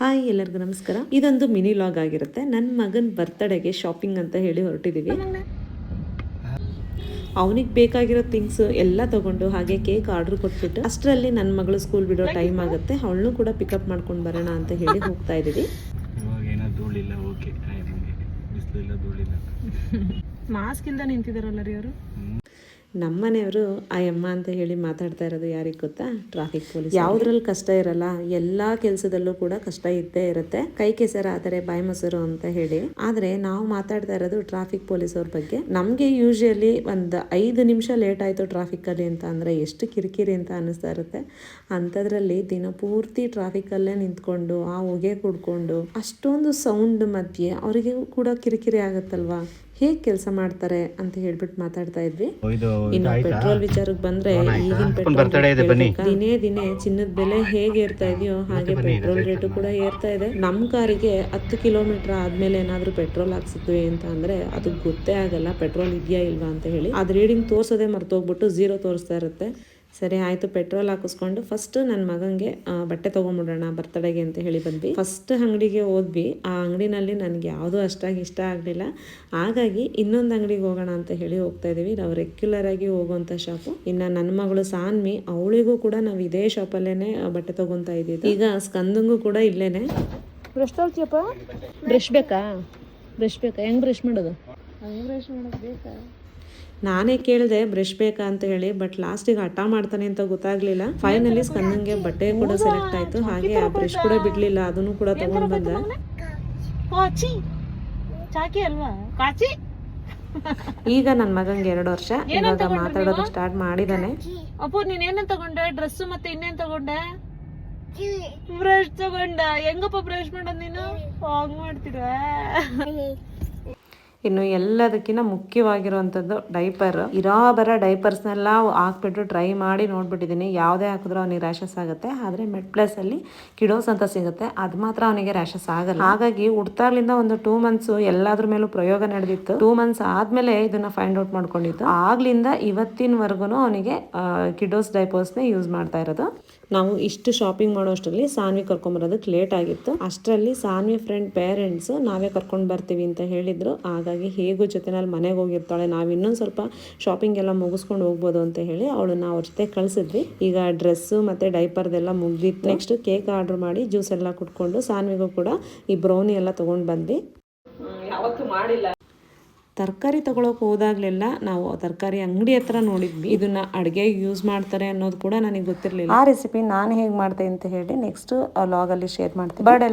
Hi ಎಲ್ಲರಿಗೂ ನಮಸ್ಕಾರ. ಇದೊಂದು ಮಿನಿ ಲಾಗ್ ಆಗಿರುತ್ತೆ. ನನ್ನ ಮಗನ ಬರ್ತ್ಡೇಗೆ ಶಾಪಿಂಗ್ ಅಂತ ಹೇಳಿ ಹೊರಟಿದ್ದೀವಿ. ಅವನಿಗೆ ಬೇಕಾಗಿರೋ ಥಿಂಗ್ಸ್ ಎಲ್ಲ ತಗೊಂಡು ಹಾಗೆ ಕೇಕ್ ಆರ್ಡರ್ ಕೊಟ್ಬಿಟ್ಟು ಅಷ್ಟರಲ್ಲಿ ನನ್ನ ಮಗಳು ಸ್ಕೂಲ್ ಬಿಡೋ ಟೈಮ್ ಆಗುತ್ತೆ. ಅವಳನ್ನು ಕೂಡ ಪಿಕಪ್ ಮಾಡ್ಕೊಂಡು ಬರೋಣ ಅಂತ ಹೇಳಿ ಹೋಗ್ತಾ ಇದ್ದೀವಿ. ಮಾಸ್ಕ್ ಇಲ್ದ ನಿಂತಿದಾರಲ್ಲ ರೀ ಅವರು. ನಮ್ಮನೆಯವರು ಆ ಅಮ್ಮ ಅಂತ ಹೇಳಿ ಮಾತಾಡ್ತಾ ಇರೋದು ಯಾರಿಗೆ ಗೊತ್ತಾ? Traffic police. ಯಾವ್ದ್ರಲ್ಲಿ ಕಷ್ಟ ಇರಲ್ಲ, ಎಲ್ಲಾ ಕೆಲಸದಲ್ಲೂ ಕೂಡ ಕಷ್ಟ ಇದ್ದೇ ಇರುತ್ತೆ. ಕೈ ಕೆಸರ ಆದರೆ ಬಾಯಿ ಮೊಸರು ಅಂತ ಹೇಳಿ. ಆದ್ರೆ ನಾವು ಮಾತಾಡ್ತಾ ಇರೋದು ಟ್ರಾಫಿಕ್ ಪೊಲೀಸ್ ಅವ್ರ ಬಗ್ಗೆ. ನಮ್ಗೆ ಯೂಶಲಿ ಒಂದು 5 ನಿಮಿಷ ಲೇಟ್ ಆಯ್ತು ಟ್ರಾಫಿಕ್ ಅಲ್ಲಿ ಅಂತ ಅಂದ್ರೆ ಎಷ್ಟು ಕಿರಿಕಿರಿ ಅಂತ ಅನಿಸ್ತಾ ಇರುತ್ತೆ. ಅಂಥದ್ರಲ್ಲಿ ದಿನ ಪೂರ್ತಿ ಟ್ರಾಫಿಕ್ ಅಲ್ಲೇ ನಿಂತ್ಕೊಂಡು ಆ ಹೊಗೆ ಕುಡ್ಕೊಂಡು ಅಷ್ಟೊಂದು ಸೌಂಡ್ ಮಧ್ಯೆ ಅವರಿಗೆ ಕೂಡ ಕಿರಿಕಿರಿ ಆಗುತ್ತಲ್ವಾ. ಹೇಗೆ ಕೆಲಸ ಮಾಡ್ತಾರೆ ಅಂತ ಹೇಳ್ಬಿಟ್ಟು ಮಾತಾಡ್ತಾ ಇದ್ವಿ. ಇನ್ನು ಪೆಟ್ರೋಲ್ ವಿಚಾರಕ್ಕೆ ಬಂದ್ರೆ ಈಗಿನ ಪೆಟ್ರೋಲ್ ದಿನೇ ದಿನೇ ಚಿನ್ನದ ಬೆಲೆ ಹೇಗೆ ಏರ್ತಾ ಇದೆಯೋ ಹಾಗೆ ಪೆಟ್ರೋಲ್ ರೇಟು ಕೂಡ ಏರ್ತಾ ಇದೆ. ನಮ್ ಕಾರಿಗೆ 10 ಕಿಲೋಮೀಟರ್ ಆದ್ಮೇಲೆ ಏನಾದ್ರೂ ಪೆಟ್ರೋಲ್ ಹಾಕ್ಸಿದ್ವಿ ಅಂತ ಅಂದ್ರೆ ಅದು ಗೊತ್ತೇ ಆಗಲ್ಲ ಪೆಟ್ರೋಲ್ ಇದೆಯಾ ಇಲ್ವಾ ಅಂತ ಹೇಳಿ. ಅದ್ ರೀಡಿಂಗ್ ತೋರ್ಸೋದೇ ಮರ್ತೋಗ್ಬಿಟ್ಟು 0 ತೋರಿಸ್ತಾ ಇರುತ್ತೆ. ಸರಿ ಆಯ್ತು, ಪೆಟ್ರೋಲ್ ಹಾಕಿಸ್ಕೊಂಡು ಫಸ್ಟ್ ನನ್ನ ಮಗಂಗೆ ಬಟ್ಟೆ ತೊಗೊಂಬಿಡೋಣ ಬರ್ತ್ಡೇಗೆ ಅಂತ ಹೇಳಿ ಬಂದ್ವಿ. ಫಸ್ಟ್ ಅಂಗಡಿಗೆ ಹೋದ್ವಿ. ಆ ಅಂಗಡಿನಲ್ಲಿ ನನಗೆ ಯಾವುದೂ ಅಷ್ಟಾಗಿ ಇಷ್ಟ ಆಗಲಿಲ್ಲ. ಹಾಗಾಗಿ ಇನ್ನೊಂದು ಅಂಗಡಿಗೆ ಹೋಗೋಣ ಅಂತ ಹೇಳಿ ಹೋಗ್ತಾ ಇದೀವಿ. ನಾವು ರೆಗ್ಯುಲರ್ ಆಗಿ ಹೋಗುವಂಥ ಶಾಪು. ಇನ್ನು ನನ್ನ ಮಗಳು ಸಾನ್ವಿ, ಅವಳಿಗೂ ಕೂಡ ನಾವು ಇದೇ ಶಾಪಲ್ಲೇನೆ ಬಟ್ಟೆ ತೊಗೊತಾ ಇದ್ದೀವಿ. ಈಗ ಸ್ಕಂದಂಗೂ ಕೂಡ ಇಲ್ಲೇನೆ. ಬ್ರಷ್ ತೋರ್ತಿಯಪ್ಪ? ಬ್ರಷ್ ಬೇಕಾ? ಹೆಂಗ್ ಬ್ರಷ್ ಮಾಡೋದು? ಬೇಕಾ? ನಾನೇ ಕೇಳಿದೆ ಬ್ರಷ್ ಬೇಕಾ ಅಂತ ಹೇಳಿ, ಬಟ್ ಲಾಸ್ಟಿಗೆ ಹಠ ಮಾಡ್ತಾನೆ ಅಂತ ಗೊತ್ತಾಗ್ಲಿಲ್ಲ. ಫೈನಲಿ ಸ್ಕಂದಂಗೆ ಬಟ್ಟೆ ಕೂಡ ಸೆಲೆಕ್ಟ್ ಆಯ್ತು. ಹಾಗೆ ಆ ಬ್ರಷ್ ಕೂಡ ಬಿಡ್ಲಿಲ್ಲ, ಅದನ್ನು ಕೂಡ ತಗೊಂಡ್ ಬಂದ. ಈಗ ನನ್ನ ಮಗಂಗೆ 2 ವರ್ಷ. ಇವಾಗ ಮಾತಾಡೋದು ಸ್ಟಾರ್ಟ್ ಮಾಡಿದಾನೆ. ಅಪ್ಪು ನೀನ್ ಏನೇನ್ ತಗೊಂಡೆ? ಡ್ರೆಸ್ ಮತ್ತೆ ಇನ್ನೇನ್ ತಗೊಂಡೆ? ಬ್ರಷ್ ತಗೊಂಡ. ಹೆಂಗಪ್ಪ ಬ್ರಷ್ ಮಾಡೋದ್ ನೀನು? ಹಾಗ್ ಮಾಡ್ತೀರ? ಇನ್ನು ಎಲ್ಲದಕ್ಕಿಂತ ಮುಖ್ಯವಾಗಿರುವಂಥದ್ದು ಡೈಪರ್. ಬರೋ ಡೈಪರ್ಸ್ನೆಲ್ಲ ಹಾಕ್ಬಿಟ್ಟು ಟ್ರೈ ಮಾಡಿ ನೋಡ್ಬಿಟ್ಟಿದ್ದೀನಿ. ಯಾವುದೇ ಹಾಕಿದ್ರೂ ಅವನಿಗೆ ರ್ಯಾಷಸ್ ಆಗುತ್ತೆ. ಆದರೆ ಮೆಡ್ ಪ್ಲಸ್ ಅಲ್ಲಿ ಕಿಡೋಸ್ ಅಂತ ಸಿಗುತ್ತೆ, ಅದು ಮಾತ್ರ ಅವನಿಗೆ ರ್ಯಾಷಸ್ ಆಗಲ್ಲ. ಹಾಗಾಗಿ ಹುಡ್ತಾಗ್ಲಿಂದ ಒಂದು 2 ಮಂತ್ಸ್ ಎಲ್ಲಾದ್ರ ಮೇಲೂ ಪ್ರಯೋಗ ನಡೆದಿತ್ತು. 2 ಮಂತ್ಸ್ ಆದ್ಮೇಲೆ ಇದನ್ನ ಫೈಂಡ್ ಔಟ್ ಮಾಡ್ಕೊಂಡಿದ್ದು. ಆಗ್ಲಿಂದ ಇವತ್ತಿನವರೆಗೂ ಅವನಿಗೆ ಕಿಡೋಸ್ ಡೈಪರ್ಸ್ನೇ ಯೂಸ್ ಮಾಡ್ತಾ ಇರೋದು. ನಾವು ಇಷ್ಟು ಶಾಪಿಂಗ್ ಮಾಡೋ ಅಷ್ಟರಲ್ಲಿ ಸಾನ್ವಿ ಕರ್ಕೊಂಬರೋದಕ್ಕೆ ಲೇಟ್ ಆಗಿತ್ತು. ಅಷ್ಟರಲ್ಲಿ ಸಾನ್ವಿ ಫ್ರೆಂಡ್ ಪೇರೆಂಟ್ಸ್ ನಾವೇ ಕರ್ಕೊಂಡು ಬರ್ತೀವಿ ಅಂತ ಹೇಳಿದ್ರು. ಹಾಗಾಗಿ ಹೇಗೂ ಜೊತೆನಲ್ಲಿ ಮನೆಗೆ ಹೋಗಿರ್ತಾಳೆ, ನಾವು ಇನ್ನೊಂದು ಸ್ವಲ್ಪ ಶಾಪಿಂಗ್ ಎಲ್ಲ ಮುಗಿಸ್ಕೊಂಡು ಹೋಗ್ಬೋದು ಅಂತ ಹೇಳಿ ಅವಳನ್ನ ಅವ್ರ ಜೊತೆ ಕಳಿಸಿದ್ವಿ. ಈಗ ಡ್ರೆಸ್ಸು ಮತ್ತು ಡೈಪರ್ದೆಲ್ಲ ಮುಗ್ದಿತ್ತು. ನೆಕ್ಸ್ಟ್ ಕೇಕ್ ಆರ್ಡರ್ ಮಾಡಿ ಜ್ಯೂಸ್ ಎಲ್ಲ ಕುಟ್ಕೊಂಡು ಸಾನ್ವಿಗೂ ಕೂಡ ಈ ಬ್ರೌನಿ ಎಲ್ಲ ತೊಗೊಂಡು ಬಂದ್ವಿ. ಯಾವತ್ತೂ ಮಾಡಿಲ್ಲ. ತರಕಾರಿ ತಗೊಳಕ್ಕೆ ಹೋದಾಗ್ಲೆಲ್ಲ ನಾವು ತರಕಾರಿ ಅಂಗಡಿ ಹತ್ರ ನೋಡಿದ್ವಿ. ಇದನ್ನ ಅಡುಗೆಗೆ ಯೂಸ್ ಮಾಡ್ತಾರೆ ಅನ್ನೋದು ಕೂಡ ನನಗೆ ಗೊತ್ತಿರಲಿಲ್ಲ. ಆ ರೆಸಿಪಿ ನಾನು ಹೇಗೆ ಮಾಡ್ತೆ ಅಂತ ಹೇಳಿ ನೆಕ್ಸ್ಟ್ ಲಾಗಲ್ಲಿ ಶೇರ್ ಮಾಡ್ತೀನಿ. ಬರ್ಡ್